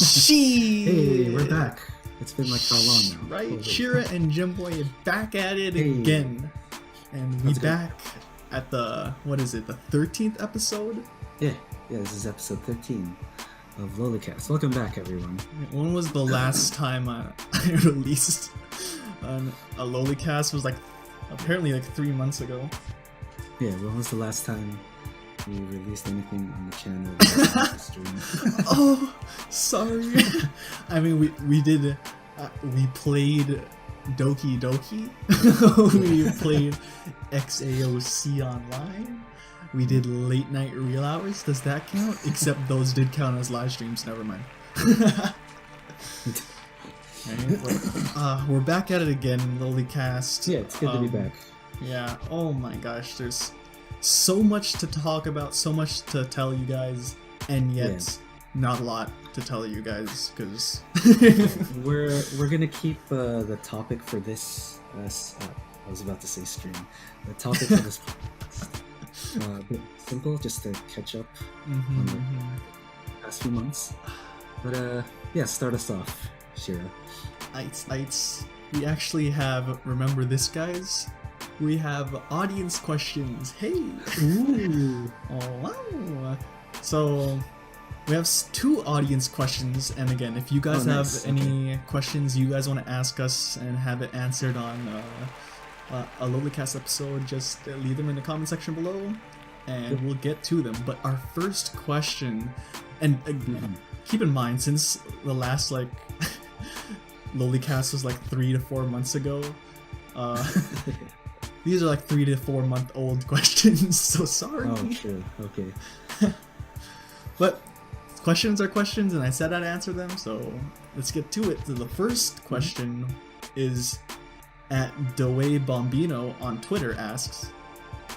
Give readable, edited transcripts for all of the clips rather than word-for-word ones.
Hey, we're back. It's been like how long now? Right, Holy. Shira and Jemboy are back at it Hey. again. And we How's it going? back at the, what is it, the 13th episode? Yeah, this is episode 13 of LOLICAST. Welcome back, everyone. When was the last time I released a LOLICAST? It was like, apparently like 3 months ago. Yeah, when was the last time we released anything on the channel? On the stream? Oh, sorry. I mean, we did, we played Doki Doki. We played XAOC online. We did late night real hours. Does that count? Except those did count as live streams. Never mind. Right, we're back at it again, LOLICAST. Yeah, it's good to be back. Yeah. Oh my gosh, there's so much to talk about, so much to tell you guys, and yet not a lot to tell you guys because we're gonna keep the topic for this. I was about to say stream. The topic for this podcast a bit simple, just to catch up on the past few months. But yeah, start us off, Shira. Ites. We actually have, remember this, guys? We have audience questions. Hey! Ooh. Oh, wow. So, we have 2 audience questions, and again, if you guys have any questions you guys want to ask us and have it answered on a LOLICAST episode, just leave them in the comment section below, and we'll get to them. But our first question, and keep in mind, since the last, like, LOLICAST was like 3 to 4 months ago, these are like 3 to 4 month old questions, so sorry. Oh, true. Okay. But questions are questions, and I said I'd answer them, so let's get to it. So the first question is at Doe Bombino on Twitter asks,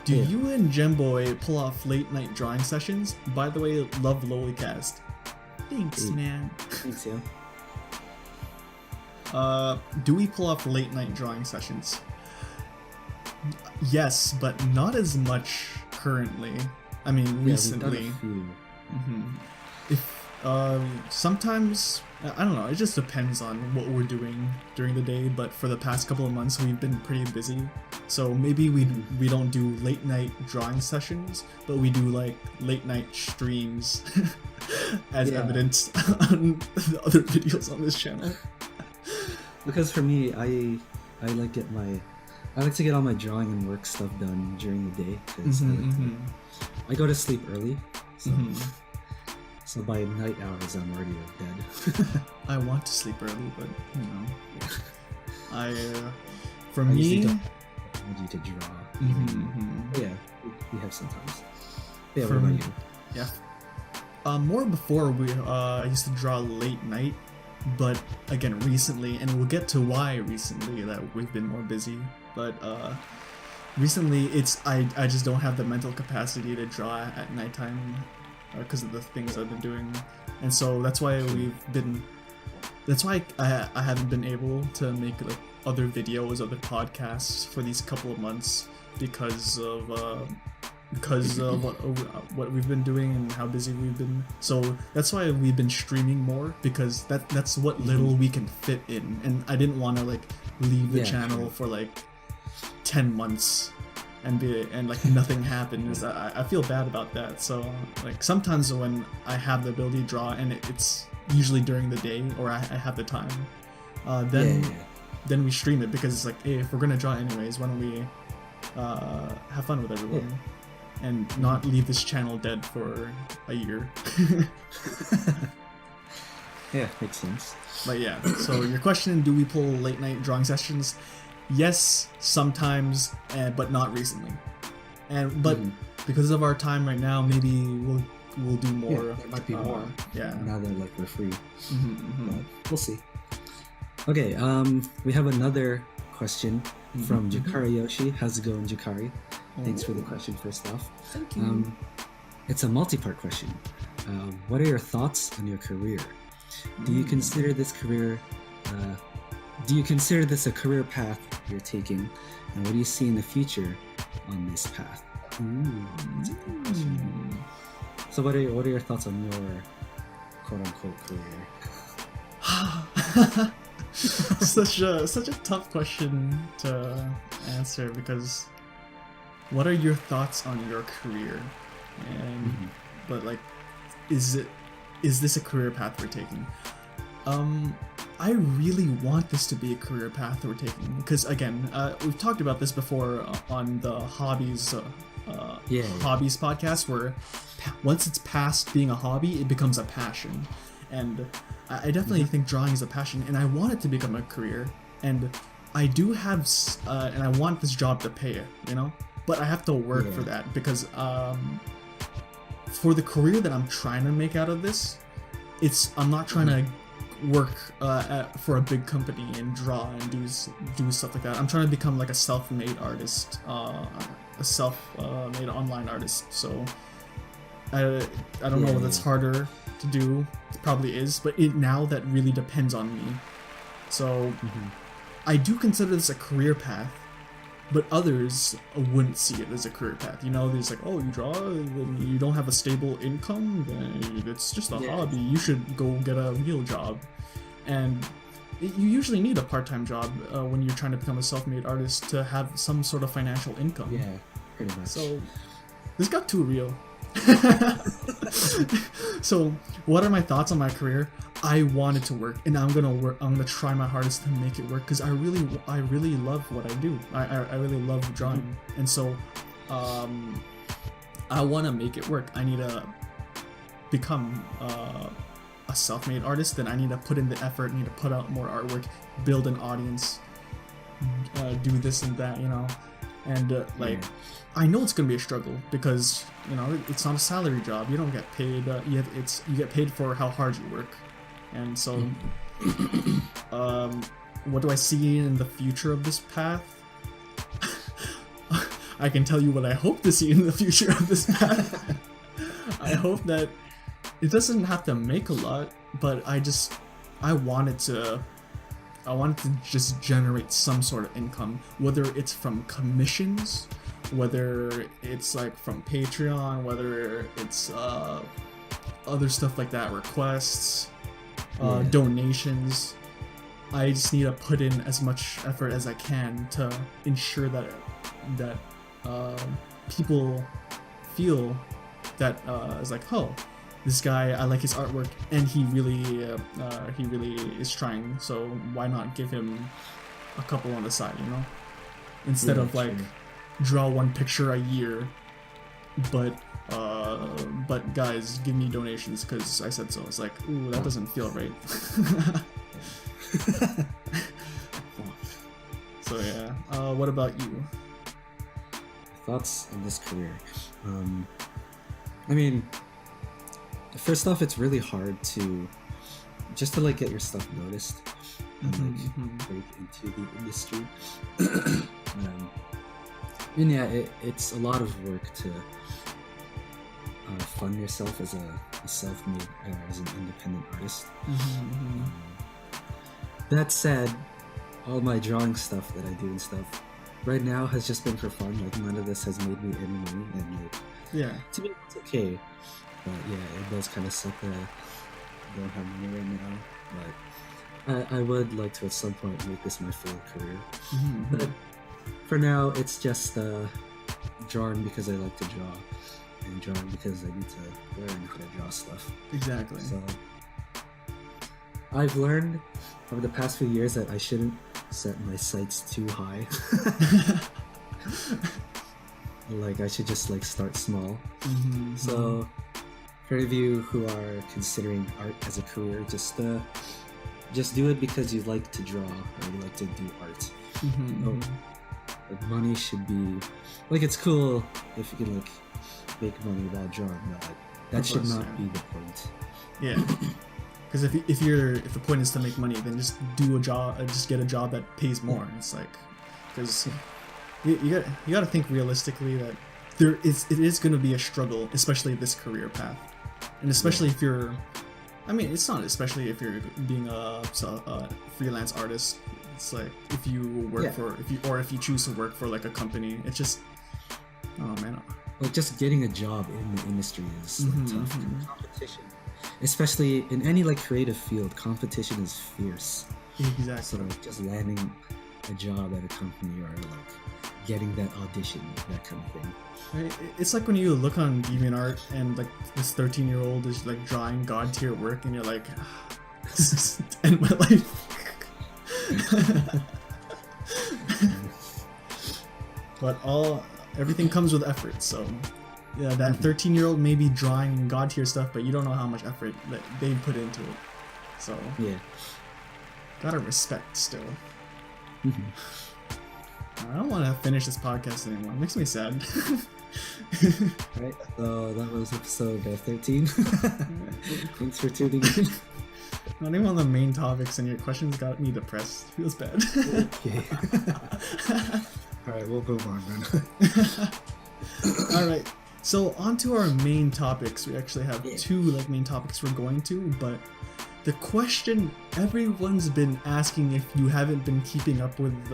do you and Jemboy pull off late night drawing sessions? By the way, love LOLICAST. Thanks, man. Thanks, yeah. Do we pull off late night drawing sessions? Yes, but not as much currently. I mean, recently. If sometimes, I don't know, it just depends on what we're doing during the day, but for the past couple of months we've been pretty busy, so maybe we don't do late night drawing sessions, but we do like late night streams as evidenced on the other videos on this channel. Because for me, I like to get all my drawing and work stuff done during the day, because I go to sleep early, so by night hours I'm already dead. I want to sleep early, but you know, I need you to draw. Yeah, we have sometimes. Yeah, what about you? Yeah. More before I used to draw late night, but again recently, and we'll get to why recently that we've been more busy. But recently, I just don't have the mental capacity to draw at nighttime because of the things I've been doing, and so that's why I haven't been able to make like other videos, other podcasts for these couple of months because of what we've been doing and how busy we've been. So that's why we've been streaming more, because that's what little we can fit in, and I didn't want to like leave the channel for like 10 months and like nothing happens. I feel bad about that. So like sometimes when I have the ability to draw, and it's usually during the day or I have the time, then we stream it, because it's like, hey, if we're gonna draw anyways, why don't we have fun with everyone and not leave this channel dead for a year. Yeah, makes sense. But yeah, so your question, do we pull late night drawing sessions? Yes, sometimes, but not recently. But because of our time right now, maybe we'll do more. Yeah, there might be more. Yeah. Now that like we're free. But we'll see. Okay, we have another question from Jakari Yoshi. How's it going, Jakari? Thanks for the question first off. Thank you. It's a multi-part question. What are your thoughts on your career? Do you consider this a career path you're taking, and what do you see in the future on this path? That's a good question. So what are your thoughts on your quote-unquote career? Such a tough question to answer, because what are your thoughts on your career? And but like, is this a career path we're taking? I really want this to be a career path that we're taking, because again, we've talked about this before on the hobbies hobbies podcast, where once it's past being a hobby, it becomes a passion. And I definitely think drawing is a passion, and I want it to become a career. And I do have, and I want this job to pay it, you know? But I have to work for that, because for the career that I'm trying to make out of this, I'm not trying to work for a big company and draw and do stuff like that. I'm trying to become like a self-made artist, a self-made online artist. So I don't know if that's harder to do. It probably is, but now that really depends on me. So I do consider this a career path, but others wouldn't see it as a career path. You know, there's like, oh, you draw, then you don't have a stable income, then it's just a hobby. You should go get a real job. And you usually need a part-time job when you're trying to become a self-made artist to have some sort of financial income. Yeah, pretty much. So this got too real. So what are my thoughts on my career? I want it to work, and I'm gonna try my hardest to make it work, because I really love what I do. I really love drawing, and so I want to make it work. I need to become a self-made artist. Then I need to put in the effort, need to put out more artwork, build an audience, do this and that, you know. And I know it's gonna be a struggle, because you know it's not a salary job. You don't get paid. You get paid for how hard you work. And so, what do I see in the future of this path? I can tell you what I hope to see in the future of this path. I hope that it doesn't have to make a lot, but I want it to just generate some sort of income, whether it's from commissions, whether it's like from Patreon, whether it's other stuff like that, requests, donations. I just need to put in as much effort as I can to ensure that people feel that it's like, oh, this guy, I like his artwork, and he really is trying. So why not give him a couple on the side, you know? Instead of like draw one picture a year, but guys, give me donations because I said so. It's like, ooh, that doesn't feel right. So yeah, what about you? Thoughts on this career? I mean, first off, it's really hard to like get your stuff noticed and like break into the industry. And yeah, it's a lot of work to fund yourself as a self-made, as an independent artist. That said, all my drawing stuff that I do and stuff right now has just been for fun. Like, none of this has made me any money, and like, to me it's okay. But yeah, it does kind of suck that I don't have money right now. But I would like to at some point make this my full career. But for now, it's just drawing because I like to draw, and drawing because I need to learn how to draw stuff. Exactly. So I've learned over the past few years that I shouldn't set my sights too high. Like, I should just like start small. So for any of you who are considering art as a career, just do it because you like to draw or you like to do art. Like, money should be like, it's cool if you can like make money while drawing, but that should not be the point. Yeah. Because if the point is to make money, then just do a job, just get a job that pays more. It's like, because you got to think realistically that it is going to be a struggle, especially this career path, and especially if you're, I mean, it's not especially if you're being a freelance artist. It's like if you work if you choose to work for like a company, it's just, oh man, like just getting a job in the industry is like, tough. Competition especially in any like creative field, competition is fierce. Exactly. So just landing a job at a company or like getting that audition, that kind of thing. Right? It's like when you look on DeviantArt and like this 13-year-old is like drawing god tier work, and you're like, this is the end of my life. But everything comes with effort. So yeah, that 13-year-old may be drawing god tier stuff, but you don't know how much effort that they put into it. So yeah, gotta respect still. I don't want to finish this podcast anymore. It makes me sad. Right, so that was episode 13. Thanks for tuning in. Not even on the main topics, and your questions got me depressed. Feels bad. Okay. Alright, we'll move on then. Alright, so on to our main topics. We actually have two like main topics we're going to, but the question everyone's been asking, if you haven't been keeping up with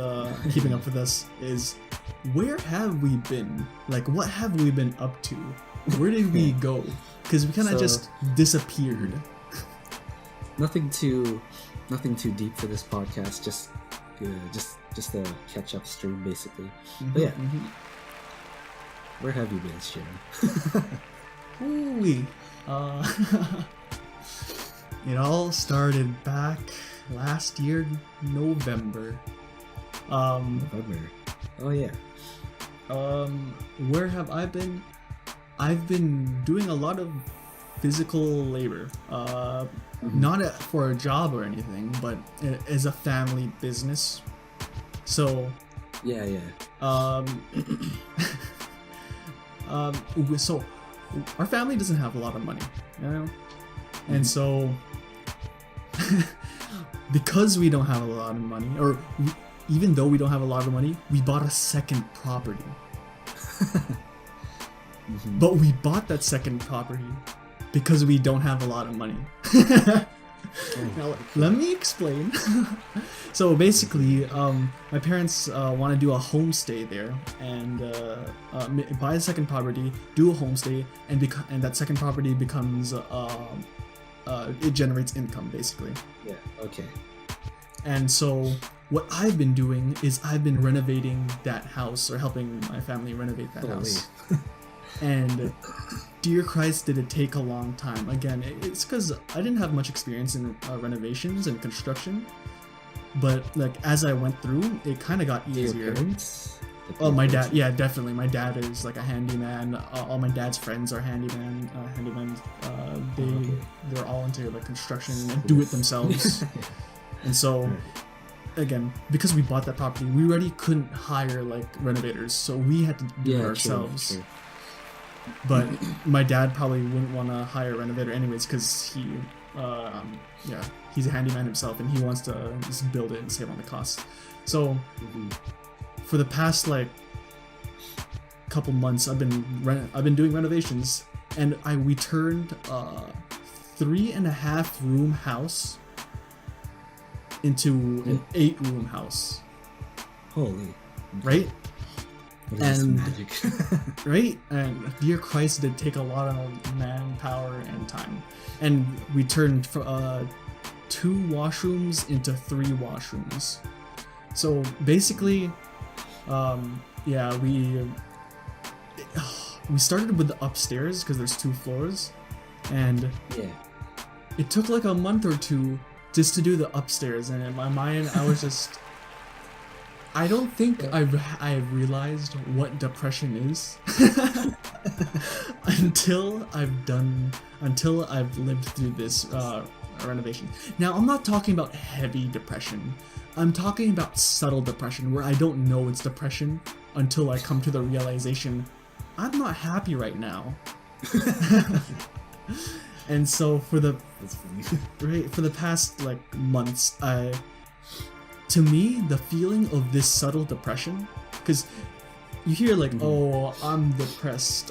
us, is where have we been? Like, what have we been up to? Where did we go? Because we kind of just disappeared. Nothing too deep for this podcast. Just a catch up stream, basically. But yeah, where have you been, Shira? Ooh, it all started back last year, November. November. Oh yeah. Where have I been? I've been doing a lot of physical labor. Not for a job or anything, but as a family business. So. Yeah. So our family doesn't have a lot of money, you know, and so because we don't have a lot of money, or even though we don't have a lot of money, we bought a second property. But we bought that second property because we don't have a lot of money. Now, let me explain. So basically, my parents want to do a homestay there, and buy a second property, do a homestay, and that second property becomes it generates income, basically. Yeah. Okay. And so what I've been doing is I've been renovating that house, or helping my family renovate that house. And dear Christ, did it take a long time. Again, it's because I didn't have much experience in renovations and construction, but like as I went through, it kind of got easier. Oh, my dad, yeah, definitely. My dad is like a handyman. All my dad's friends are handymen. They're all into like construction and do it themselves. And so, again, because we bought that property, we already couldn't hire like renovators, so we had to do it ourselves. True. But my dad probably wouldn't want to hire a renovator anyways, because he's a handyman himself, and he wants to just build it and save on the cost. So for the past like couple months, I've been doing renovations, and we turned a 3.5 room house into an 8-room house. Holy. Right? And magic. Right? And dear Christ, did take a lot of manpower and time. And we turned 2 washrooms into 3 washrooms. So basically, we started with the upstairs because there's 2 floors, and it took like a month or 2 just to do the upstairs. And in my mind, I was just, I don't think I realized what depression is until I've lived through this renovation. Now, I'm not talking about heavy depression. I'm talking about subtle depression, where I don't know it's depression until I come to the realization I'm not happy right now. And so for the past like months, to me, the feeling of this subtle depression, because you hear like, oh, I'm depressed,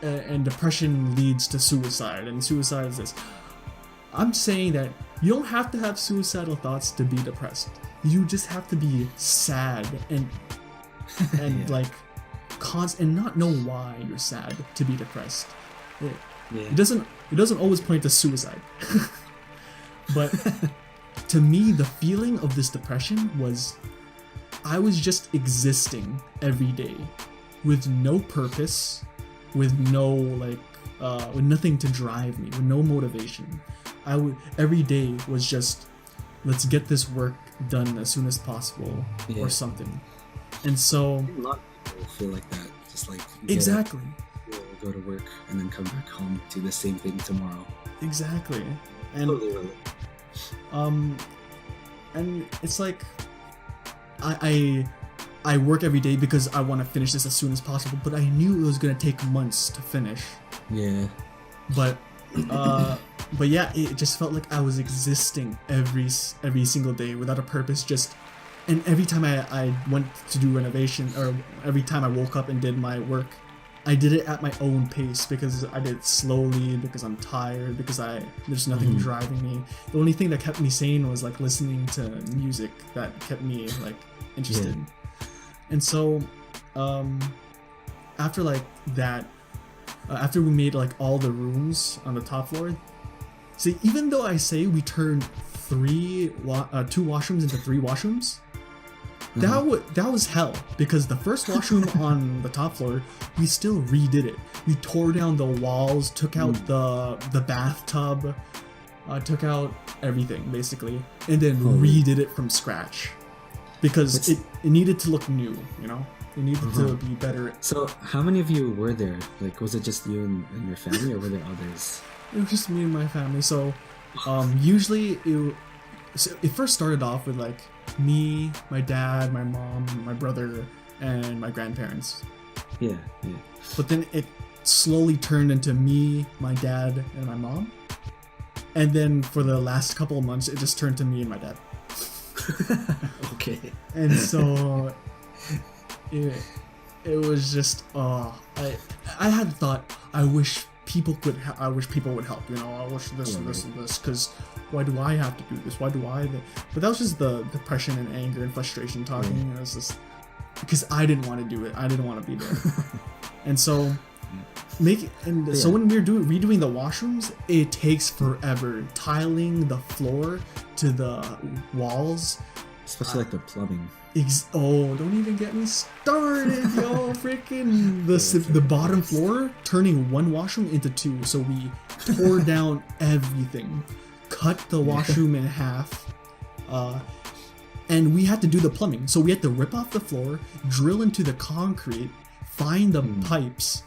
and depression leads to suicide, and suicide is this. I'm saying that you don't have to have suicidal thoughts to be depressed. You just have to be sad and like and not know why you're sad to be depressed. Yeah. It doesn't always point to suicide. But to me, the feeling of this depression was I was just existing every day with no purpose, with no with nothing to drive me, with no motivation. Every day was just, let's get this work done as soon as possible, or something. And so a lot of people feel like that, just like exactly. Go to work and then come back home, do the same thing tomorrow. Exactly. And totally. And it's like I work every day because I want to finish this as soon as possible, but I knew it was gonna take months to finish. Yeah. But yeah, it just felt like I was existing every single day without a purpose. And every time I went to do renovation, or every time I woke up and did my work, I did it at my own pace, because I did it slowly, because I'm tired, because there's nothing driving me. The only thing that kept me sane was like listening to music that kept me like interested. Yeah. And so after like that, after we made like all the rooms on the top floor, see, even though I say we turned 2 washrooms into 3 washrooms, that was hell, because the first washroom on the top floor, we still redid it. We tore down the walls, took out the bathtub, took out everything basically, and then redid it from scratch, because it needed to look new, you know? It needed to be better. So how many of you were there? Like, was it just you and your family, or were there others? It was just me and my family. So usually it first started off with like me, my dad, my mom, my brother, and my grandparents. Yeah. But then it slowly turned into me, my dad, and my mom. And then for the last couple of months, it just turned to me and my dad. Okay. And so it was just I had thought, I wish people would help, you know. I wish this and this and this, because why do I have to do this? Why do I? But that was just the depression and anger and frustration talking. It was just because I didn't want to do it. I didn't want to be there. And so so when we're redoing the washrooms, it takes forever. Tiling the floor to the walls, especially like the plumbing. Don't even get me started, yo! Freaking the bottom floor, turning 1 washroom into 2. So we tore down everything, cut the washroom in half, and we had to do the plumbing. So we had to rip off the floor, drill into the concrete, find the pipes,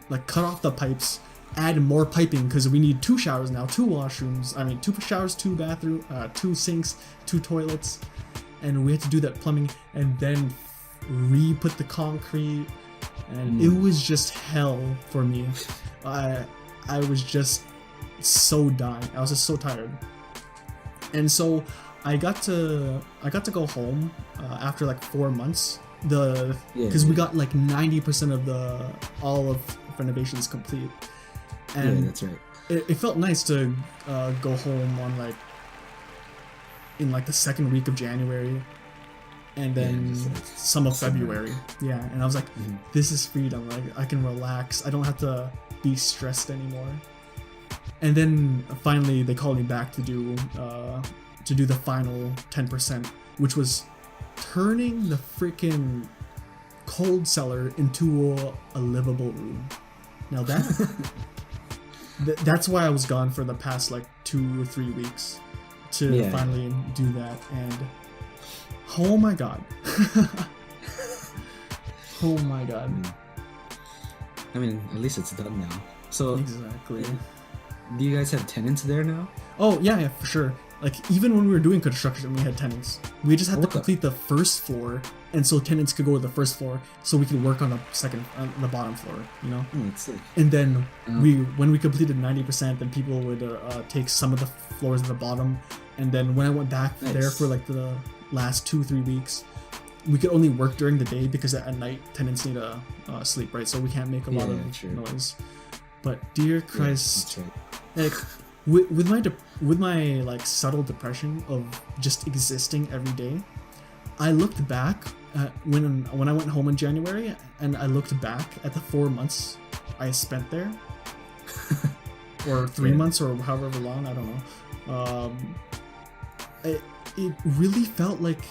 like cut off the pipes, add more piping, because we need 2 showers now, 2 washrooms. 2 showers, 2 bathroom, 2 sinks, 2 toilets. And we had to do that plumbing, and then re-put the concrete, and it was just hell for me. I was just so dying. I was just so tired. And so I got to go home after like 4 months. Because we got like 90% of all of renovations complete. And that's right. It felt nice to go home on like in like the 2nd week of January, and then some of February. Yeah, and I was like, this is freedom. Like, I can relax. I don't have to be stressed anymore. And then finally they called me back to do the final 10%, which was turning the freaking cold cellar into a livable room. Now that's why I was gone for the past like 2 or 3 weeks. To finally do that, and oh my god. Oh my god. I mean, at least it's done now. So exactly. Do you guys have tenants there now? Oh yeah, for sure. Like, even when we were doing construction, we had tenants. We just had to complete the first floor, and so tenants could go to the first floor, so we could work on the bottom floor, you know. That's sick. And then when we completed 90%, then people would take some of the floors at the bottom. And then when I went back there for like the last 2-3 weeks, we could only work during the day, because at night tenants need to sleep, right? So we can't make a lot of noise. But dear Christ, like with my like subtle depression of just existing every day, I looked back at when I went home in January, and I looked back at the 4 months I spent there. or 3 months or however long, I don't know. It really felt like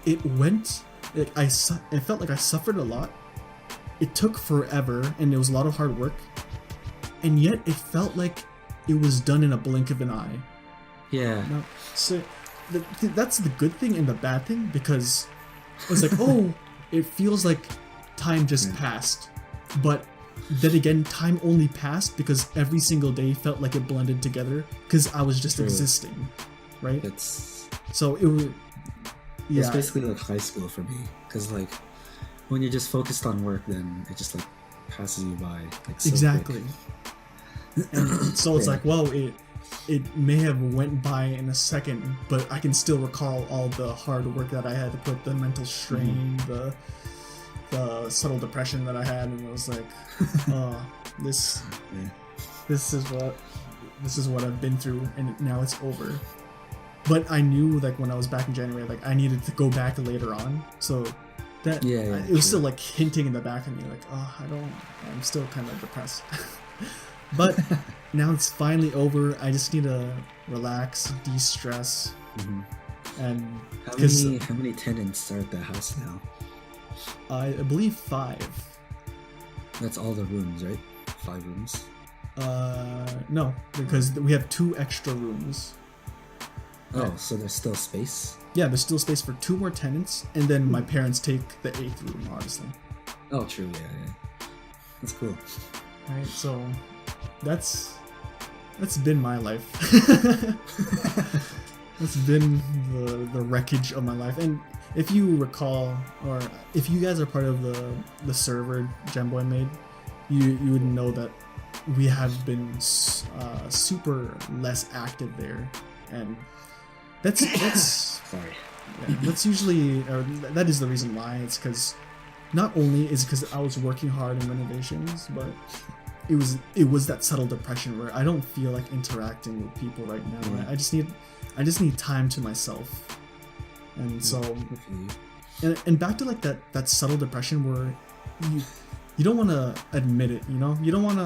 it went. It felt like I suffered a lot. It took forever, and it was a lot of hard work. And yet, it felt like it was done in a blink of an eye. Yeah. No, so that's the good thing and the bad thing, because it's like, oh, it feels like time just passed. But then again, time only passed because every single day felt like it blended together because I was just existing, right? So it was, yeah. It's basically like high school for me, because like when you're just focused on work, then it just like passes you by. Like, so exactly. And so it's like, well, it may have went by in a second, but I can still recall all the hard work that I had to put, the mental strain, the subtle depression that I had, and it was like, oh, this is what I've been through, and now it's over. But I knew, like, when I was back in January, like, I needed to go back later on, so that it was still like hinting in the back of me, like, oh, I'm still kind of depressed. But now it's finally over. I just need to relax, de-stress, and how many tenants are at the house now? I believe 5. That's all the rooms, right? 5 rooms? No, because we have 2 extra rooms. Oh, so there's still space? Yeah, there's still space for 2 more tenants, and then my parents take the 8th room, obviously. Oh, true, yeah. That's cool. Right, so that's been my life. That's been the wreckage of my life. And if you recall, or if you guys are part of the server Jemboy made, you would know that we have been super less active there, and that's sorry. Yeah, that's usually, or that is the reason why. It's because not only is it because I was working hard in renovations, but it was that subtle depression where I don't feel like interacting with people right now. I just need time to myself. And so, and back to like that subtle depression where you don't want to admit it, you know? You don't want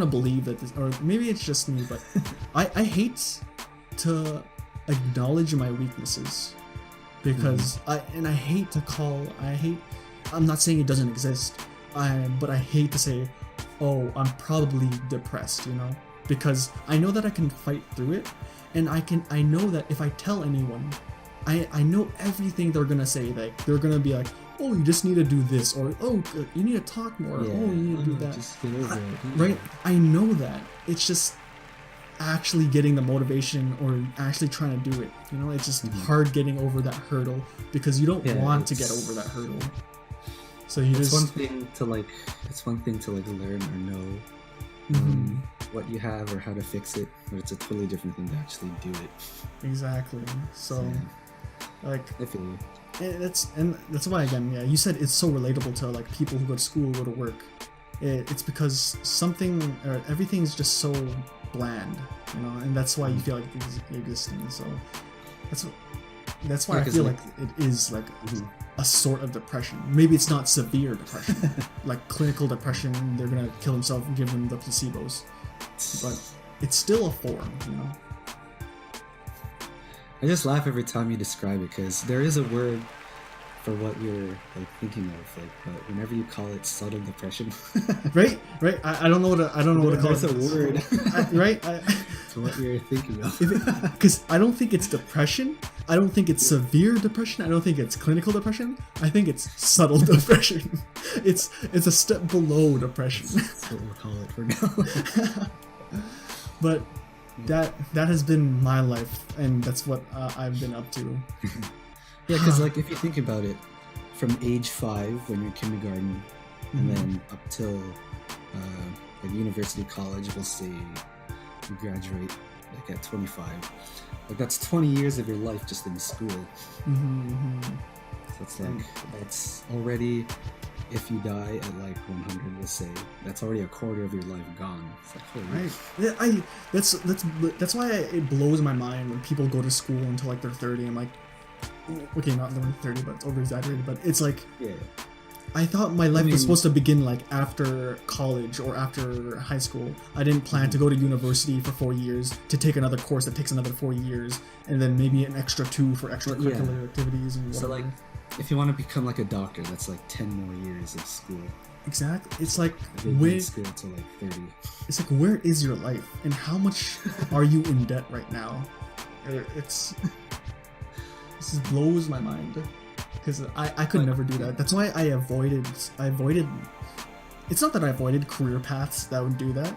to believe that this, or maybe it's just me, but I hate to acknowledge my weaknesses, because I'm not saying it doesn't exist, but I hate to say, oh, I'm probably depressed, you know? Because I know that I can fight through it, and I know that if I tell anyone, I know everything they're gonna say. Like, they're gonna be like, oh, you just need to do this, or oh, you need to talk more, oh, you need to do that. Just get over it. Right? I know that. It's just actually getting the motivation or actually trying to do it. You know, it's just hard getting over that hurdle, because you don't want to get over that hurdle. So it's one thing to learn or know what you have or how to fix it, but it's a totally different thing to actually do it. Exactly. So like, I feel you. That's why, again, yeah, you said it's so relatable to like people who go to school, go to work. It's because everything's just so bland, you know, and that's why you feel like it's existing. So that's why I feel like it is like a sort of depression. Maybe it's not severe depression, like clinical depression. They're gonna kill themselves and give them the placebos, but it's still a form, you know. I just laugh every time you describe it, because there is a word for what you're like thinking of, like, but whenever you call it subtle depression, right. I don't know what to call it. It's a word, right? To what you're thinking of, because I don't think it's depression. I don't think it's severe depression. I don't think it's clinical depression. I think it's subtle depression. It's a step below depression. That's what we'll call it for now. But that has been my life, and that's what I've been up to. Yeah, because like if you think about it, from age 5 when you're kindergarten, and then up till like university, college, we'll say you graduate like at 25. Like that's 20 years of your life just in school. So it's like that's already, if you die at like 100, we'll say, that's already a quarter of your life gone. It's like, holy. Right. That's why it blows my mind when people go to school until like they're 30. I'm like, okay, not only 30, but it's over exaggerated. But it's like, I thought my life was supposed to begin like after college or after high school. I didn't plan to go to university for 4 years to take another course that takes another 4 years, and then maybe an extra 2 for extracurricular activities and whatever. So like, if you want to become like a doctor, that's like 10 more years of school. Exactly. It's like where school to like 30. It's like, where is your life, and how much are you in debt right now? This just blows my mind. Because I could never do that. That's why I avoided. It's not that I avoided career paths that would do that.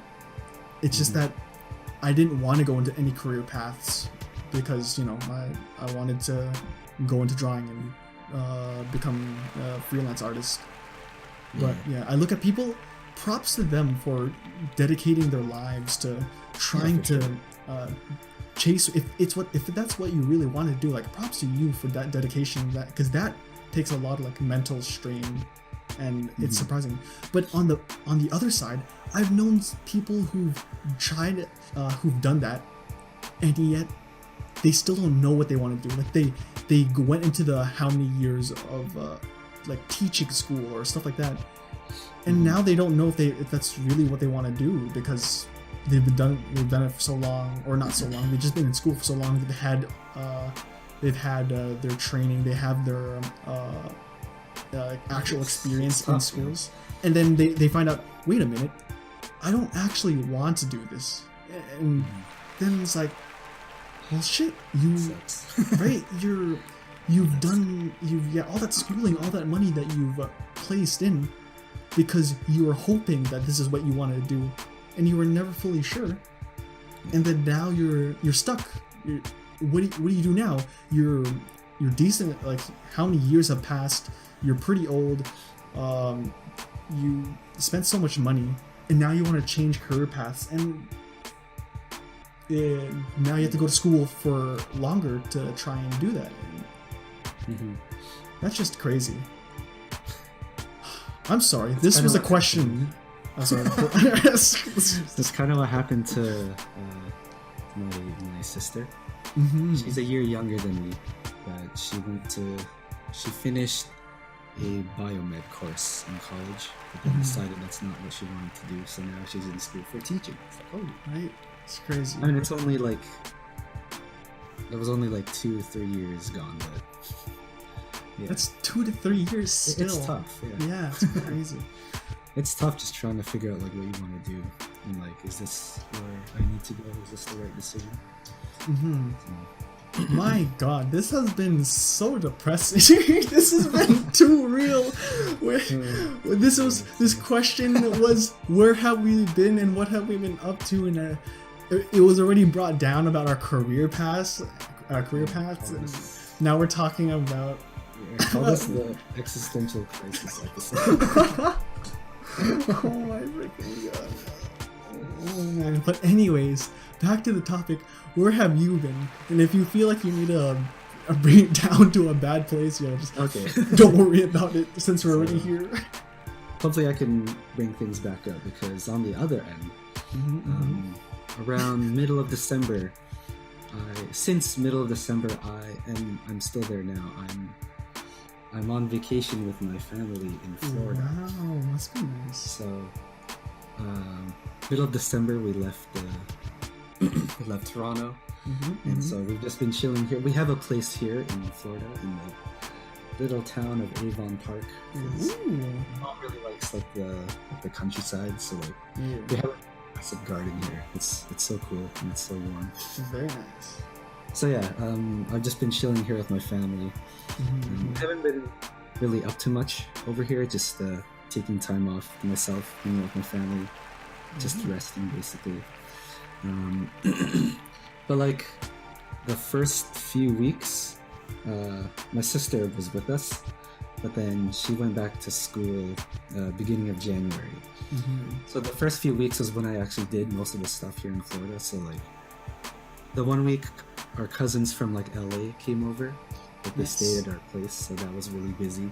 It's just that I didn't want to go into any career paths because, you know, I wanted to go into drawing and become a freelance artist. But yeah, I look at people. Props to them for dedicating their lives to trying to chase. If that's what you really want to do, like, props to you for that dedication. That, because that takes a lot of like mental strain, and it's surprising. But on the other side, I've known people who've tried, who've done that, and yet they still don't know what they want to do. Like they went into the how many years of like teaching school or stuff like that, and now they don't know if that's really what they want to do, because they've done it for so long, or not so long. They've just been in school for so long. They've had their training. They have their actual experience in schools, and then they find out, wait a minute, I don't actually want to do this, and then it's like, well, shit, right? You've all that schooling, all that money that you've placed in, because you were hoping that this is what you wanted to do, and you were never fully sure, and then now you're stuck. What do you do now? You're decent. Like, how many years have passed? You're pretty old. You spent so much money, and now you want to change career paths, and now you have to go to school for longer to try and do that. That's just crazy. I'm sorry. This was a question. I'm sorry. That's kind of what happened to my sister. She's a year younger than me, but she finished a biomed course in college, but then decided that's not what she wanted to do. So now she's in school for teaching. It's like, oh, right? It's crazy. I mean, it's only like, it was only like 2 or 3 years gone, but yeah. That's 2 to 3 years still. It's tough. Yeah, it's crazy. It's tough just trying to figure out like what you want to do, and like, is this where I need to go? Is this the right decision? My God, this has been so depressing. This has been too real. This question was, where have we been and what have we been up to? And it was already brought down about our career paths. And now we're talking about. Call this the existential crisis episode. Oh my freaking God. Oh man. But anyways, back to the topic. Where have you been? And if you feel like you need to bring it down to a bad place, just don't worry about it, since we're already here. Hopefully I can bring things back up, because on the other end, around middle of December, since middle of December, I'm still there now. I'm on vacation with my family in Florida. Wow, must be nice. So, middle of December, we left Toronto, and so we've just been chilling here. We have a place here in Florida, in the little town of Avon Park. Mom really likes like the countryside, so like we have a massive garden here. It's so cool, and it's so warm. Very nice. So yeah, I've just been chilling here with my family. I haven't been really up to much over here, just taking time off to myself, with my family, just resting basically. But like the first few weeks, my sister was with us, but then she went back to school beginning of January. So the first few weeks was when I actually did most of the stuff here in Florida. So like the 1 week, our cousins from like LA came over. Like they stayed at our place, so that was really busy.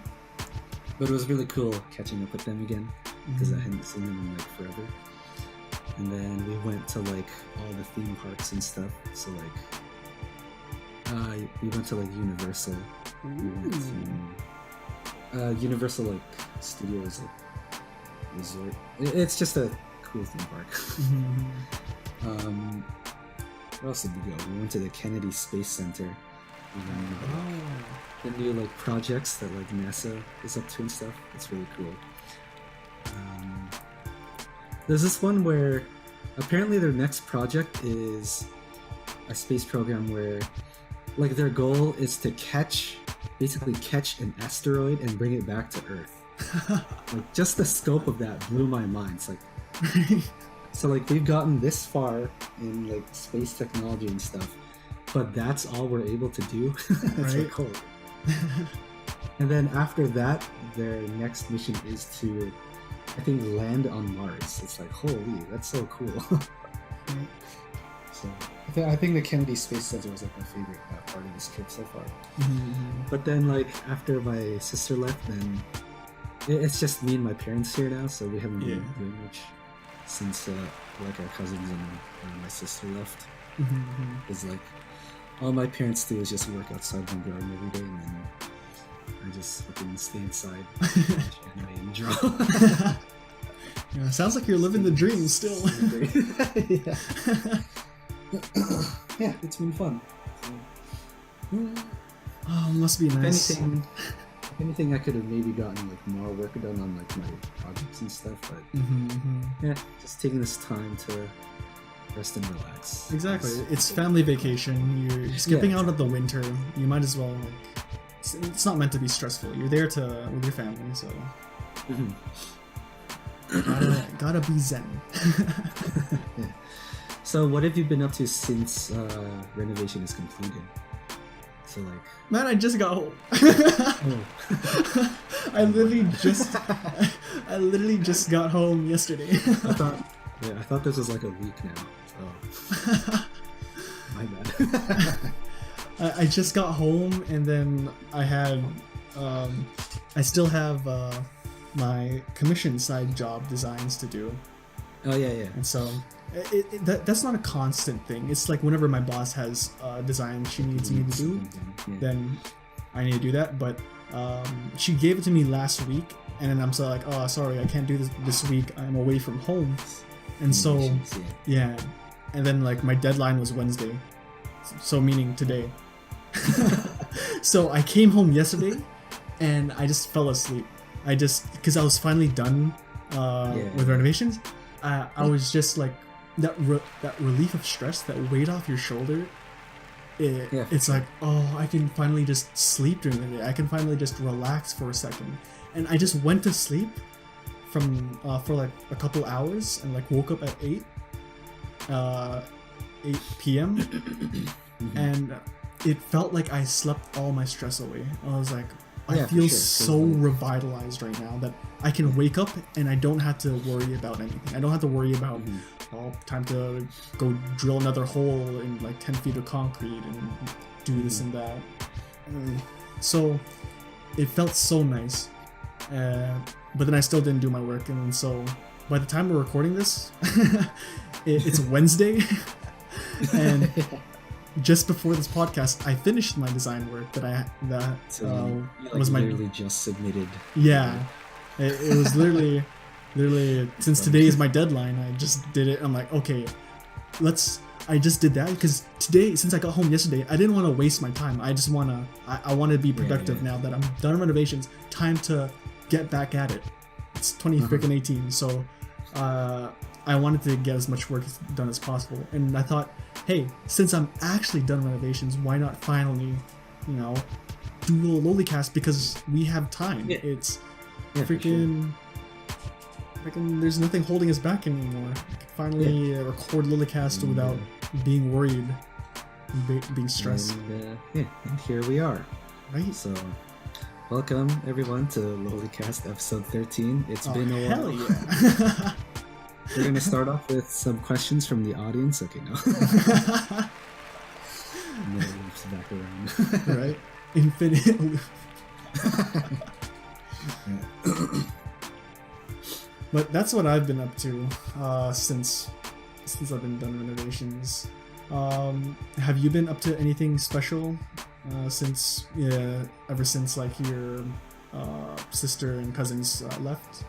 But it was really cool catching up with them again, because I hadn't seen them in like forever. And then we went to like all the theme parks and stuff. So like we went to like Universal. We went to Universal like Studios like resort. It's just a cool theme park. Where else did we go? We went to the Kennedy Space Center. We learned about the new like projects that like NASA is up to and stuff. It's really cool. There's this one where apparently their next project is a space program where like their goal is to basically catch an asteroid and bring it back to Earth. Like just the scope of that blew my mind. It's like so like we've gotten this far in like space technology and stuff, but that's all we're able to do. That's right. Cool. And then after that, their next mission is to, I think, land on Mars. It's like, holy, that's so cool. So I think the Kennedy Space Center was like my favorite part of this trip so far. But then like after my sister left, then it's just me and my parents here now, so we haven't been doing much since like our cousins and my sister left. It's like all my parents do is just work outside my garden every day, and then I just fucking stay inside, watch anime and draw. Yeah, sounds like you're living the dream still. Yeah, it's been fun. Oh, must be nice. If anything, I could have maybe gotten like more work done on like my projects and stuff, but yeah, just taking this time to rest and relax. Exactly, it's family vacation. You're skipping out of the winter. You might as well like. It's not meant to be stressful. You're there with your family, so gotta be zen. Yeah. So what have you been up to since renovation is completed? So like, man, I just got home. I literally just got home yesterday. I thought this was like a week now. So my bad. I just got home, and then I had I still have my commission side job designs to do. Oh yeah. And so that's not a constant thing. It's like whenever my boss has design she needs me to do, then I need to do that. But she gave it to me last week, and then I'm so like, oh, sorry, I can't do this week. I'm away from home, and so yeah. And then like my deadline was Wednesday, so meaning today. So I came home yesterday, and I just fell asleep. Because I was finally done with renovations. I was just like that relief of stress, that weight off your shoulder. It's like, oh, I can finally just sleep during the day. I can finally just relax for a second. And I just went to sleep from for like a couple hours, and like woke up at 8 p.m. and it felt like I slept all my stress away. I was like, I feel so revitalized right now that I can wake up and I don't have to worry about anything. I don't have to worry about time to go drill another hole in like 10 feet of concrete and do this and that. So it felt so nice. But then I still didn't do my work, and so by the time we're recording this, it's Wednesday, and just before this podcast, I finished my design work was my literally just submitted. Yeah, it was literally since today is my deadline. I just did it. I'm like, okay, I just did that because today, since I got home yesterday, I didn't want to waste my time. I just want to be productive now that I'm done renovations. Time to get back at it. It's 2018, so I wanted to get as much work done as possible, and I thought, hey, since I'm actually done renovations, why not finally, do a little LOLICAST, because we have time. It's freaking there's nothing holding us back anymore. I can finally record LOLICAST without being worried and being stressed. And here we are. Right? So, welcome everyone to LOLICAST episode 13. It's been a while. Hell yeah. We're going to start off with some questions from the audience. Okay, no. And then it loops back around. Right? Infinite loop. But that's what I've been up to since I've been done renovations. Have you been up to anything special ever since like your sister and cousins left?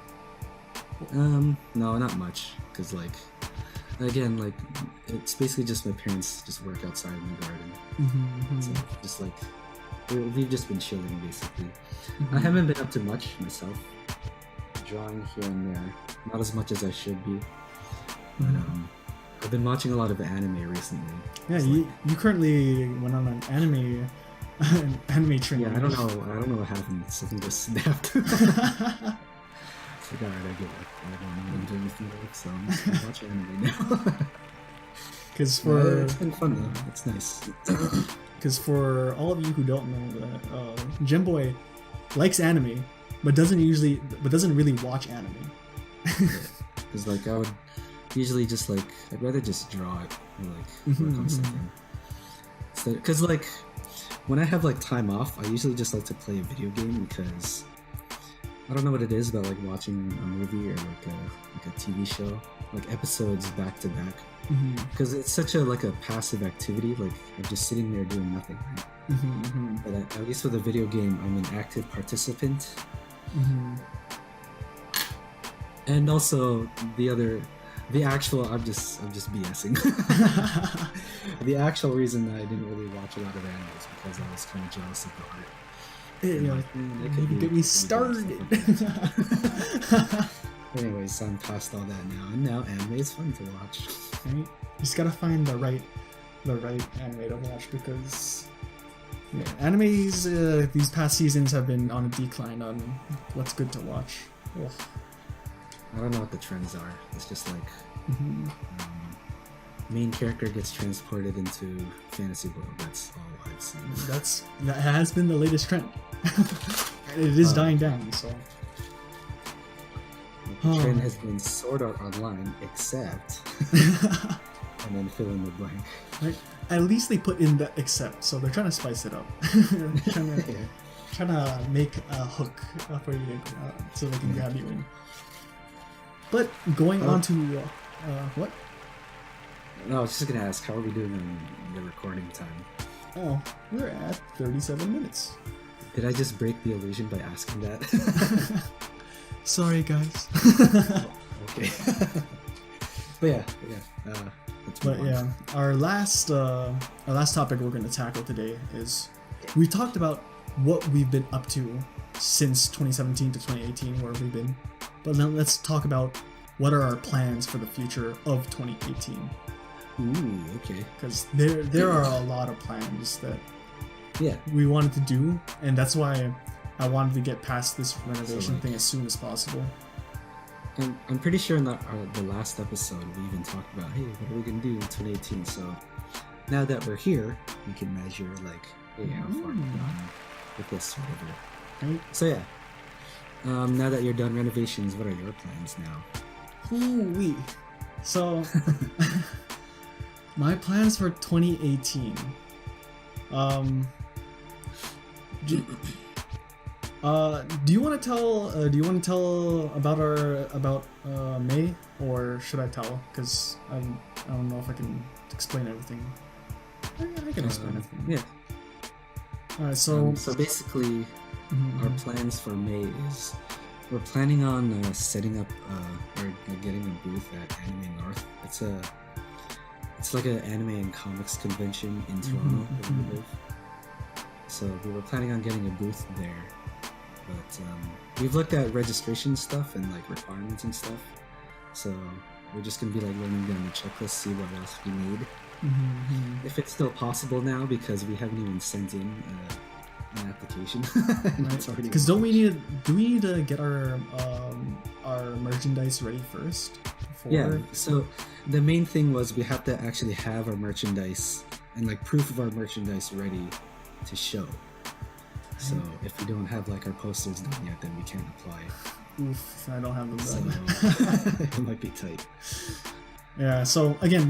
No, not much. Cause like, again, like it's basically just my parents just work outside in the garden. So just like we've just been chilling basically. I haven't been up to much myself. Drawing here and there, not as much as I should be. But I've been watching a lot of anime recently. Yeah, you currently went on an anime trend. Yeah, I don't know what happened. Something just snapped. It's like, alright, I give up. I don't know what I'm doing with my life, so I'm just gonna watch anime now. Because for it's been fun though. It's nice. Because for all of you who don't know, that Jemboy likes anime, but doesn't really watch anime. Because like I would usually just like I'd rather just draw it or like work on something. So because like when I have like time off, I usually just like to play a video game because I don't know what it is about like watching a movie or like a TV show, like episodes back to back. Because it's such a like a passive activity. Like I'm just sitting there doing nothing. Right? But at least with a video game, I'm an active participant. And also the actual I'm just BSing. The actual reason that I didn't really watch a lot of anime is because I was kind of jealous of the art. You get me started. Anyways, I'm past all that now, and now anime is fun to watch. Right? You just gotta find the right anime to watch because animes these past seasons have been on a decline on what's good to watch. Ugh. I don't know what the trends are. It's just like main character gets transported into fantasy world. That's all I've seen. That has been the latest trend. It is dying down. So the trend has been Sword Art Online, except and then fill in the blank. Right. At least they put in the except, so they're trying to spice it up. trying to make a hook for you so they can grab you in. But going on to what? No, I was just gonna ask, how are we doing on the recording time? Oh, we're at 37 minutes. Did I just break the illusion by asking that? Sorry, guys. Okay. But yeah. Our last topic we're going to tackle today is we talked about what we've been up to since 2017 to 2018, where we've been. But now let's talk about what are our plans for the future of 2018. Ooh, okay. Because there are a lot of plans that we wanted to do, and that's why I wanted to get past this renovation thing as soon as possible. I'm pretty sure in the last episode we even talked about, hey, what are we gonna do in 2018? So now that we're here, we can measure like, hey, how far we've gone with this or whatever. Right. So yeah. Now that you're done renovations, what are your plans now? Ooh-wee. So my plans for 2018. Do you want to tell about May, or should I tell? Because I don't know if I can explain everything. I can explain everything. Yeah. All right. So basically, our plans for May is we're planning on setting up or getting a booth at Anime North. It's like an anime and comics convention in Toronto where we live. So we were planning on getting a booth there, but we've looked at registration stuff and like requirements and stuff. So we're just gonna be like running down the checklist, see what else we need. If it's still possible now, because we haven't even sent in an application. Because do we need to get our merchandise ready first? Yeah. So the main thing was we have to actually have our merchandise and like proof of our merchandise ready to show. So if we don't have like our posters done yet, then we can't apply. Oof, I don't have them done. So it might be tight. Yeah, so again,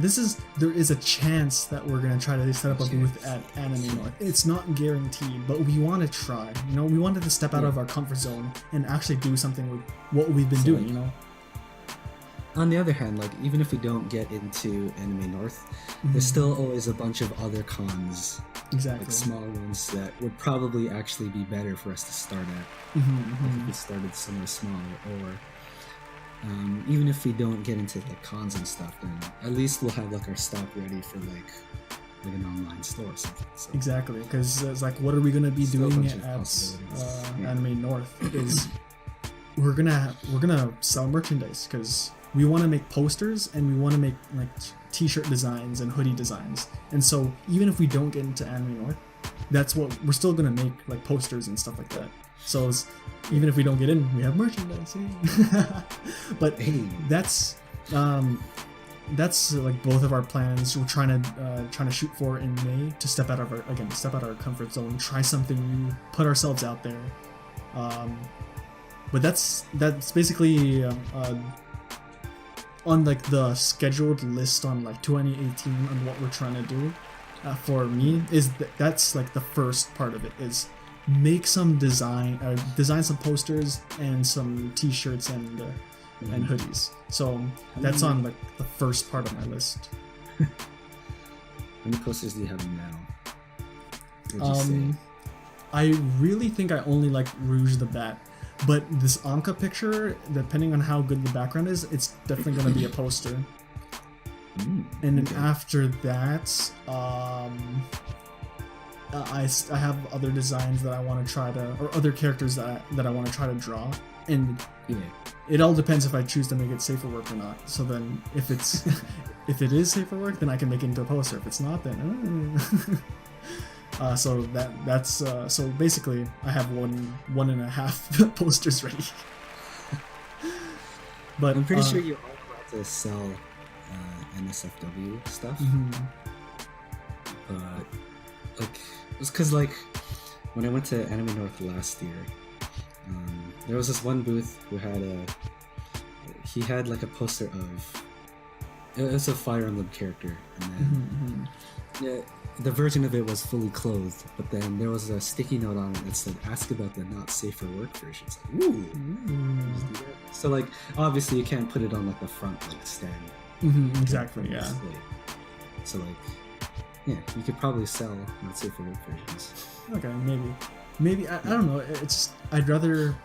there is a chance that we're gonna try to set up a booth at Anime North. It's not guaranteed, but we want to try. You know, we wanted to step out of our comfort zone and actually do something with what we've been doing. You know. on the other hand, like even if we don't get into Anime North, there's still always a bunch of other cons, Exactly. like small ones that would probably actually be better for us to start at. Like if we started somewhere small, or even if we don't get into like cons and stuff, then at least we'll have like our stock ready for like an online store or something. So, Exactly, because it's like, what are we gonna be Still a doing bunch of at possibilities. Anime North? Is we're gonna sell merchandise, because we want to make posters and we want to make like t-shirt designs and hoodie designs. And so even if we don't get into Anime North, that's what we're still gonna make, like posters and stuff like that. So even if we don't get in, we have merchandise. But hey, that's like both of our plans. We're trying to shoot for in May, to step out of our comfort zone, try something new, put ourselves out there. But that's basically on like the scheduled list on like 2018 on what we're trying to do. For me, is that's like the first part of it, is make some design some posters and some t-shirts and hoodies. So that's on like the first part of my list. how many posters do you have now? Would you say? I really think I only like Rouge the Bat, but this Anka picture, depending on how good the background is, it's definitely going to be a poster. And then after that, I have other designs that I want to try to, or other characters that I want to try to draw, and it all depends if I choose to make it safe for work or not. So then, if it is safe for work, then I can make it into a poster. If it's not, then so that's basically I have one and a half posters ready. But I'm pretty sure you are allowed to sell NSFW stuff. But like, it was because like when I went to Anime North last year, there was this one booth who had like a poster of, it was a Fire Emblem character, and then the version of it was fully clothed, but then there was a sticky note on it that said, "Ask about the not safe for work version." It's like, ooh. So like, obviously you can't put it on like the front like stand. Exactly, yeah. So like, yeah, you could probably sell not safe for work versions. Okay, maybe I don't know. It's just, I'd rather.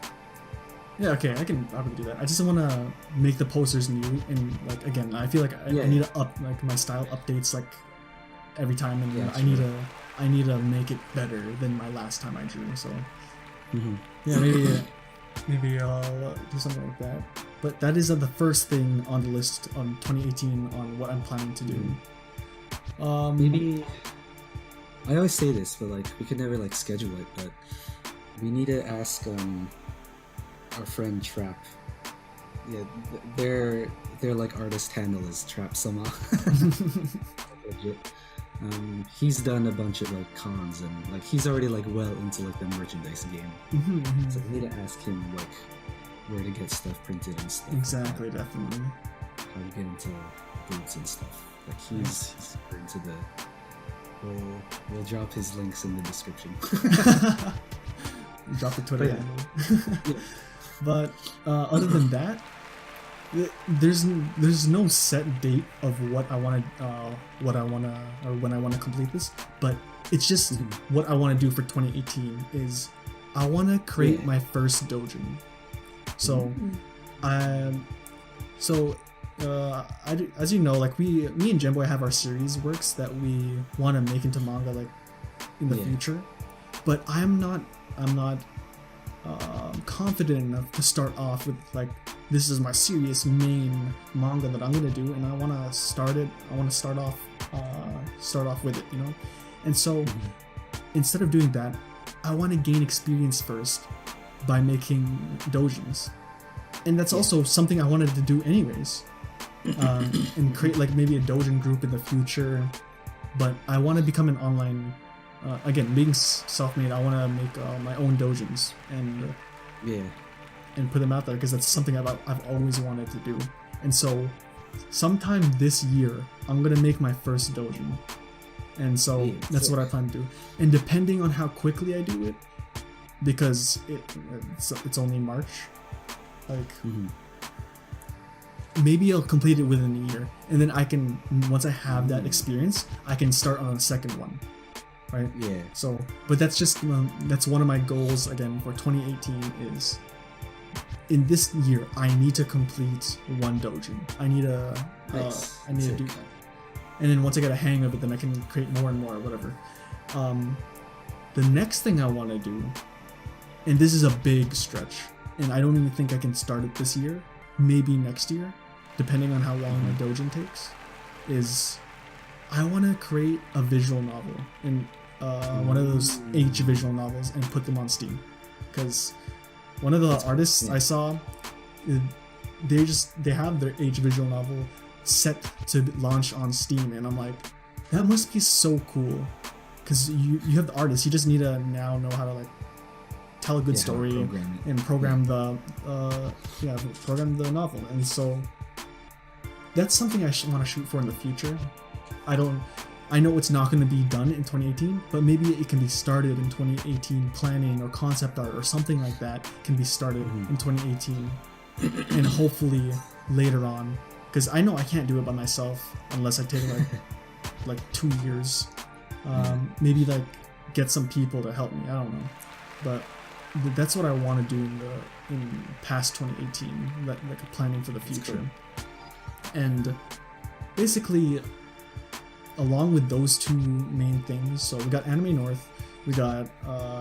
Yeah, okay, I can probably do that. I just want to make the posters new, and like again, I feel like I need to up like my style updates like every time, and I need to make it better than my last time I drew. So yeah, maybe I'll do something like that. But that is the first thing on the list on 2018 on what I'm planning to do. Maybe I always say this, but like we could never like schedule it. But we need to ask our friend Trap. Yeah, their like artist handle is Trap Sama. Legit. He's done a bunch of like cons, and like he's already like well into like the merchandise game. So we need to ask him like where to get stuff printed and stuff. Exactly, definitely. How to get into boots and stuff. Like he's super into the. We'll drop his links in the description. Drop the Twitter handle. But other than that, there's no set date of what I want to or when I want to complete this. But it's just what I want to do for 2018 is I want to create my first doujin. So, as you know, like me and Jemboy have our series works that we want to make into manga like in the future, but I'm not confident enough to start off with like, this is my serious main manga that I'm gonna do, and I want to start off with it, you know. And so instead of doing that, I want to gain experience first by making doujins, and that's also something I wanted to do anyways, and create like maybe a doujin group in the future. But I want to become an online, again, being self-made, I want to make my own doujins and put them out there, because that's something I've always wanted to do. And so sometime this year I'm gonna make my first doujin, and so that's what I plan to do. And depending on how quickly I do it, because it's only March, like maybe I'll complete it within a year, and then I can, once I have that experience, I can start on a second one, right? Yeah. So, but that's just that's one of my goals again for 2018 is in this year I need to complete one dojin. I need to do that, and then once I get a hang of it, then I can create more and more or whatever. The next thing I want to do, and this is a big stretch, and I don't even think I can start it this year, maybe next year, depending on how long my dojin takes, is I want to create a visual novel in one of those H visual novels and put them on Steam, because one of the artists I saw, they have their H visual novel set to launch on Steam, and I'm like, that must be so cool, because you have the artist, you just need to now know how to like tell a good story and program the novel, and so that's something I want to shoot for in the future. I know it's not going to be done in 2018, but maybe it can be started in 2018. Planning or concept art or something like that can be started in 2018, and hopefully later on, because I know I can't do it by myself unless I take like 2 years. Maybe like get some people to help me. I don't know, but that's what I want to do in past 2018, like planning for the future. And basically, along with those two main things, so we got Anime North, we got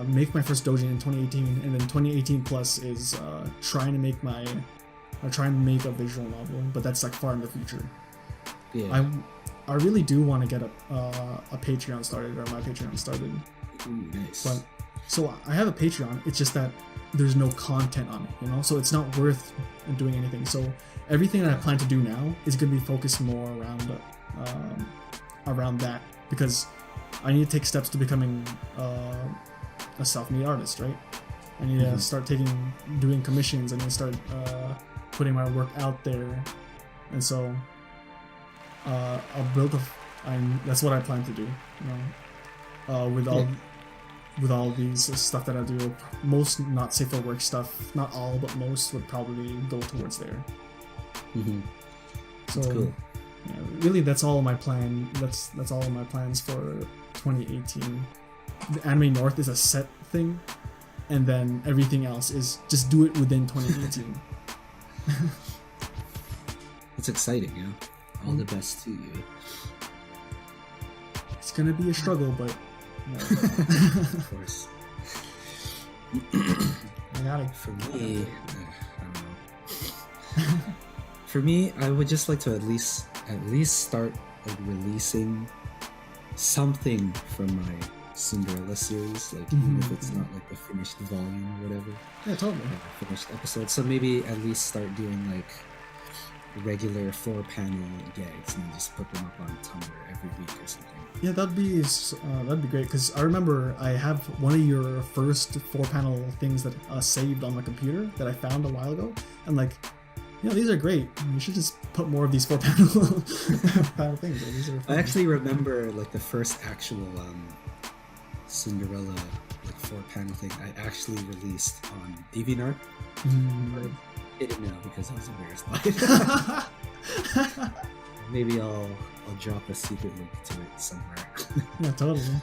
make my first dojin in 2018, and then 2018 plus is trying to make a visual novel, but that's like far in the future. Yeah. I really do want to get a Patreon started, or my Patreon started. Ooh, nice. But so I have a Patreon, it's just that there's no content on it, you know, so it's not worth doing anything. So everything that I plan to do now is going to be focused more around that, because I need to take steps to becoming a self-made artist, right? I need to start doing commissions. I need to start putting my work out there, and so I'll build that's what I plan to do, you know, with all these stuff that I do. Most not safe for work stuff, not all, but most would probably go towards there. So, that's cool. Yeah, really, that's all my plan. That's all of my plans for 2018. The Anime North is a set thing, and then everything else is just do it within 2018. It's exciting, you know. All the best to you. It's gonna be a struggle, but no. Of course. I got it. For me, I don't know. For me, I would just like to at least start like releasing something from my Cinderella series, like even if it's not like the finished volume or whatever. Yeah, totally. Finished episode. So maybe at least start doing like regular 4-panel gags and just put them up on Tumblr every week or something. Yeah, that'd be great, because I remember I have one of your first 4-panel things that saved on my computer that I found a while ago, and like, you know, these are great. You should just put more of these 4-panel things. These are fun. I actually remember like the first actual Cinderella like 4-panel thing I actually released on DeviantArt. I didn't know because I was embarrassed by it. Maybe I'll drop a secret link to it somewhere. Yeah, totally.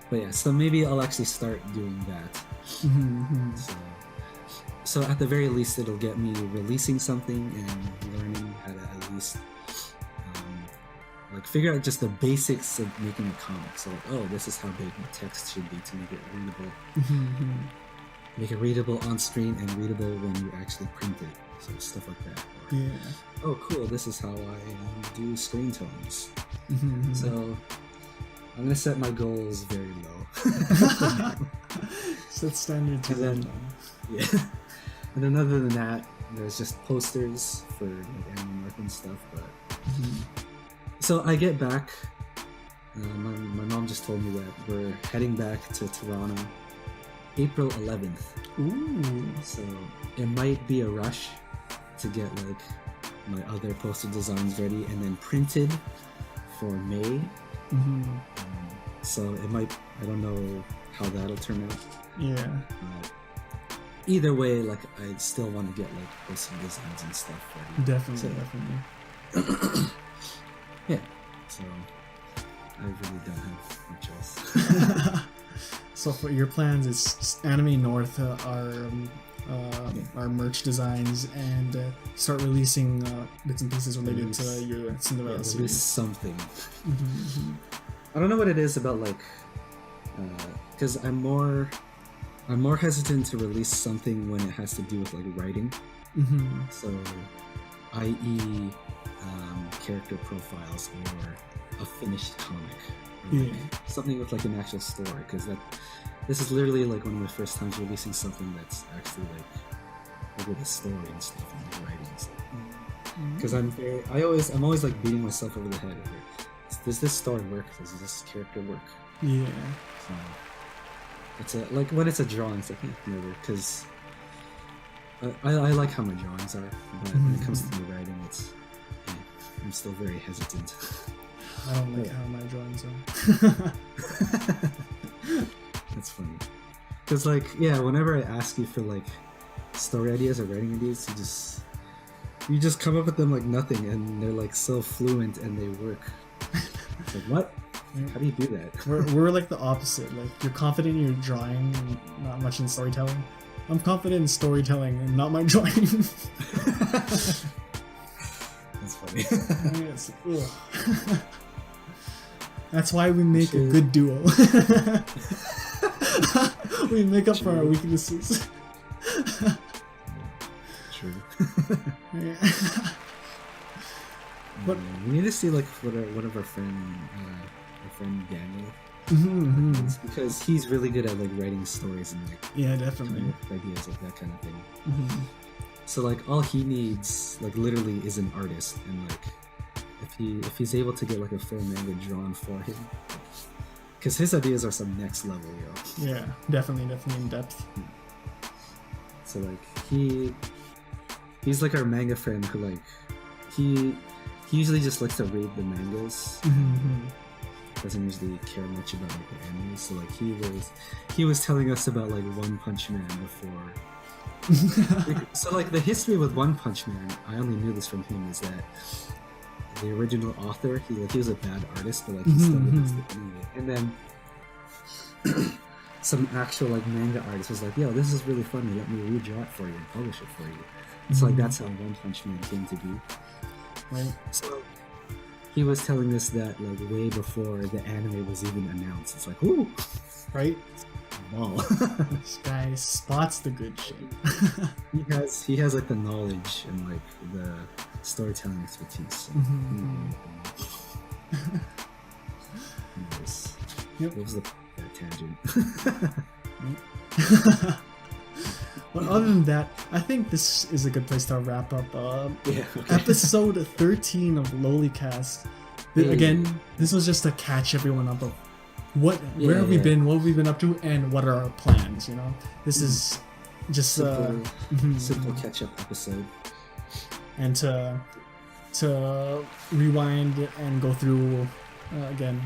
But yeah, so maybe I'll actually start doing that. So at the very least, it'll get me releasing something and learning how to at least like figure out just the basics of making a comic. So like, oh, this is how big the text should be to make it readable. Make it readable on screen and readable when you actually print it. So stuff like that. Or, oh, cool, this is how I do screen tones. So I'm gonna set my goals very low. Set standards. And then, yeah. And then other than that, there's just posters for like Anime North and stuff. But so I get back. My mom just told me that we're heading back to Toronto April 11th. Ooh. So it might be a rush to get like my other poster designs ready and then printed for May. So it might, I don't know how that'll turn out. Yeah. either way, like I still want to get like wholesome designs and stuff ready. Definitely. Yeah. So I really don't have much else. So for your plans is Anime North our merch designs and start releasing bits and pieces related to your Cinderella series. Something. I don't know what it is about like, because I'm more hesitant to release something when it has to do with like writing. So, i.e., character profiles or a finished comic, or like something with like an actual story. Because this is literally like one of my first times releasing something that's actually like with a story and stuff and like writing and stuff. Because I'm always like beating myself over the head over, does this story work? Does this character work? Yeah. So it's like when it's a drawing, it's like never, because I like how my drawings are, but when it comes to the writing, I'm still very hesitant. I don't like how my drawings are. That's funny. Because like, whenever I ask you for like story ideas or writing ideas, you just come up with them like nothing, and they're like so fluent and they work. It's like, what? How do you do that? We're like the opposite. Like, you're confident in your drawing and not much in storytelling. I'm confident in storytelling and not my drawing. That's funny. Yes. That's why we make a good duo. We make up for our weaknesses. True. But we need to see like one of our friend Daniel. It's because he's really good at like writing stories and like definitely ideas like that kind of thing. So like all he needs like literally is an artist, and like if he's able to get like a full manga drawn for him, because his ideas are some next level, yo. Yeah, definitely in depth. So like he's like our manga friend who like he usually just likes to read the mangas. Doesn't usually care much about like the anime. So like he was telling us about like One Punch Man before. So like the history with One Punch Man, I only knew this from him, is that the original author, he was a bad artist, but like he still released it anyway. And then some actual like manga artist was like, yo, this is really funny, let me redraw it for you and publish it for you. So like that's how One Punch Man came to be. Right. So he was telling us that like way before the anime was even announced. It's like, ooh, right? Wow. This guy spots the good shit. he has like the knowledge and like the storytelling expertise. So, anyways, what was the tangent? But other than that, I think this is a good place to wrap up. Okay. Episode 13 of LOLICAST. Again, this was just to catch everyone up of where have we been, what have we been up to, and what are our plans. You know, this is just simple catch-up episode, and to rewind and go through again.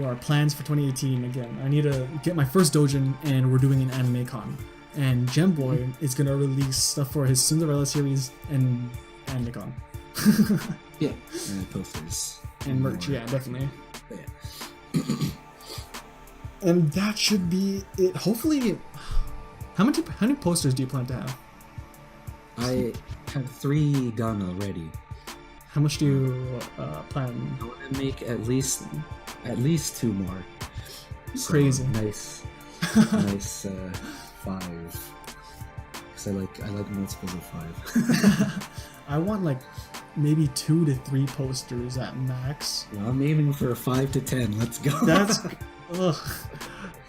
Our plans for 2018. Again, I need to get my first doujin, and we're doing an anime con. And Jemboy is gonna release stuff for his Cinderella series and Anime-con. And posters and merch. Yeah, definitely. Yeah. And that should be it. Hopefully, how many posters do you plan to have? I have 3 done already. How much do you plan? I want to make at least 2 more. So Crazy. Nice 5. Because I like multiples of 5. I want like maybe 2 to 3 posters at max. Well, I'm aiming for 5 to 10. Let's go. That's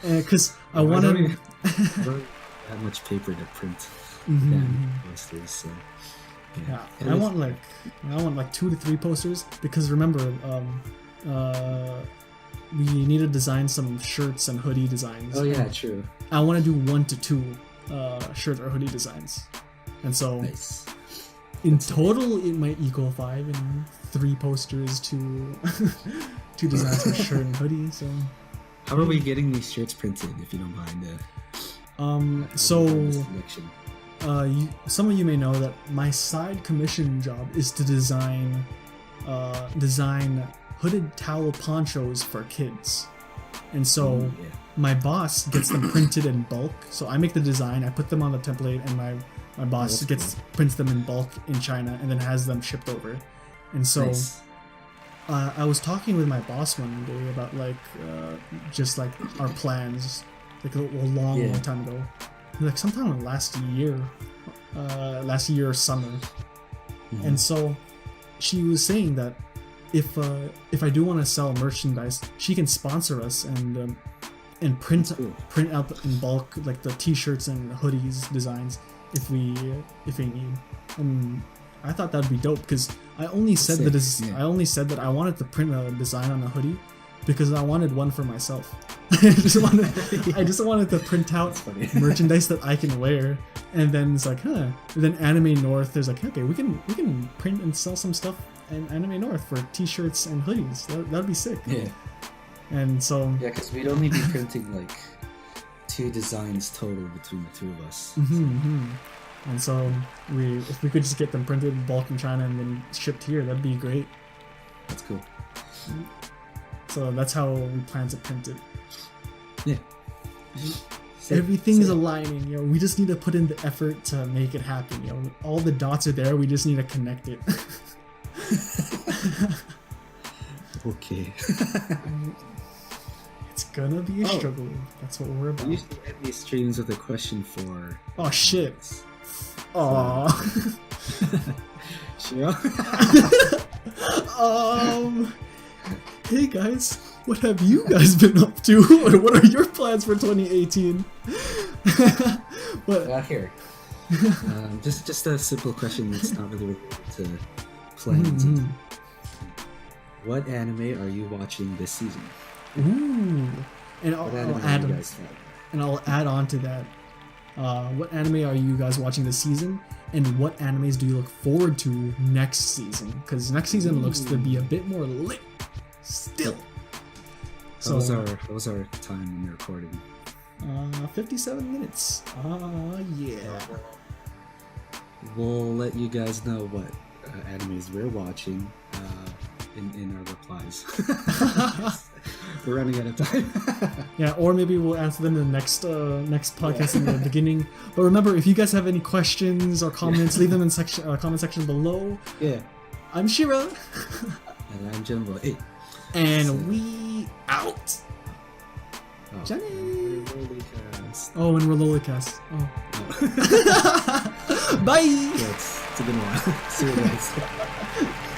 because I want to. I don't have much paper to print posters, so yeah. I want like 2 to 3 posters, because remember, we need to design some shirts and hoodie designs. Oh yeah, true. I want to do 1 to 2 shirt or hoodie designs, and so nice. In total, it might equal 5 and 3 posters to 2 designs for shirt and hoodie. So how are we getting these shirts printed, if you don't mind? So Selection. some of you may know that my side commission job is to design hooded towel ponchos for kids. And so my boss gets them printed in bulk. So I make the design, I put them on the template, and my boss prints them in bulk in China and then has them shipped over. And so Nice. I was talking with my boss one day about like just like our plans, like a long time ago, like sometime last year summer. And so she was saying that if I do want to sell merchandise, she can sponsor us and print out in bulk like the t-shirts and hoodies designs if we need. And I thought that'd be dope because I only said that I wanted to print a design on a hoodie because I wanted one for myself. I just wanted to print out merchandise that I can wear. And then it's like, And then Anime North, there's like, okay, we can print and sell some stuff in Anime North for t-shirts and hoodies. That'd be sick. Yeah. And so because we'd only be printing like 2 designs total between the 2 of us. And so if we could just get them printed in bulk in China and then shipped here, that'd be great. That's cool. So that's how we plan to print it. Yeah. Everything's aligning, we just need to put in the effort to make it happen, all the dots are there, we just need to connect it. Okay. It's gonna be a struggle. That's what we're about. I usually end these streams with a question for... Oh shit. Aww. Shira? Hey guys, what have you guys been up to? What are your plans for 2018? Here. Just a simple question that's not really related to plans. What anime are you watching this season? Ooh. And I'll add on to that. What anime are you guys watching this season? And what animes do you look forward to next season? Because next season looks to be a bit more lit still. How was our time in the recording? 57 minutes. Yeah. We'll let you guys know what animes we're watching in our replies. We're running out of time. Yeah, or maybe we'll answer them in the next podcast in the beginning. But remember, if you guys have any questions or comments, leave them in comment section below. Yeah. I'm Shira. And I'm Jemboy. And we out. Johnny. And we're LOLICAST. Bye. Yeah, it's a good one. See you guys.